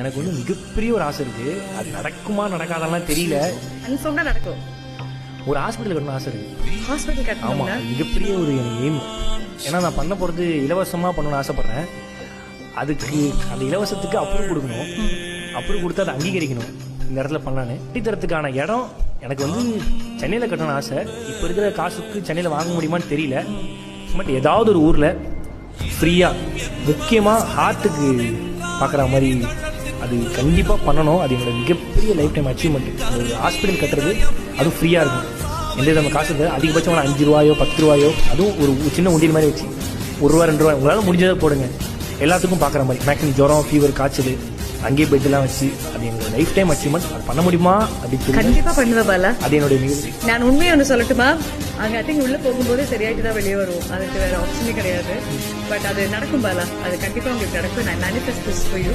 எனக்கு வந்து மிகப்பெரிய ஒரு ஆசை இருக்குது. அது நடக்குமா நடக்காதெல்லாம் தெரியல. கன்ஃபார்ம்டா நடக்கும். ஒரு ஹாஸ்பிட்டல் கட்டணும் ஆசை இருக்குது. ஹாஸ்பிட்டல் கட்டணும். ஆமாம், மிகப்பெரிய ஒரு எனக்கு எய்ம். ஏன்னா நான் பண்ண போகிறது இலவசமாக பண்ணணும்னு ஆசைப்பட்றேன். அதுக்கு அந்த இலவசத்துக்கு அப்ரூவ் கொடுக்கணும். அப்ரூவ் கொடுத்து அதை அங்கீகரிக்கணும். இந்த இடத்துல பண்ணலான்னு கட்டித்தரத்துக்கான இடம் எனக்கு வந்து சென்னையில் கட்டணும்னு ஆசை. இப்போ இருக்கிற காசுக்கு சென்னையில் வாங்க முடியுமான்னு தெரியல. பட் ஏதாவது ஒரு ஊரில் ஃப்ரீயாக, முக்கியமாக ஹார்ட்டுக்கு பார்க்குற மாதிரி அது கண்டிப்பாக பண்ணணும். அது என்னோட மிகப்பெரிய லைஃப் டைம் அச்சீவ்மெண்ட். ஒரு ஹாஸ்பிட்டல் கட்டுறது அதுவும் ஃப்ரீயாக இருக்கும். எந்த விதமான காசு இல்லை. அதிகபட்சம் ஒரு 5 ரூபாயோ 10 ரூபாயோ, அதுவும் ஒரு சின்ன உண்டியல் மாதிரி வச்சு 1 ரூபா 2 ரூபா உங்களால் முடிஞ்சதை போடுங்க. எல்லாத்துக்கும் பார்க்குற மாதிரி மேக்ஸிமம் ஜுரம், ஃபீவர், காய்ச்சல், அங்கேயே பெட்டெல்லாம் வச்சு அது என்னோட லைஃப் டைம் அச்சீவ்மெண்ட். அது பண்ண முடியுமா அப்படின்னு கண்டிப்பா பண்ணுவேன் பாலா. அது என்னுடைய மிக. நான் உண்மையை ஒன்று சொல்லட்டுமா? அங்கே ஐ திங்க் உள்ளே போகும்போது சரியாயிட்டு தான் வெளியே வருவோம். அதுக்கு வேற ஆப்ஷனே கிடையாது. பட் அது நடக்கும் பாலா. அது கண்டிப்பாக உங்களுக்கு நடக்கும். நான் மேனிஃபெஸ்ட் திஸ் ஃபார் யூ.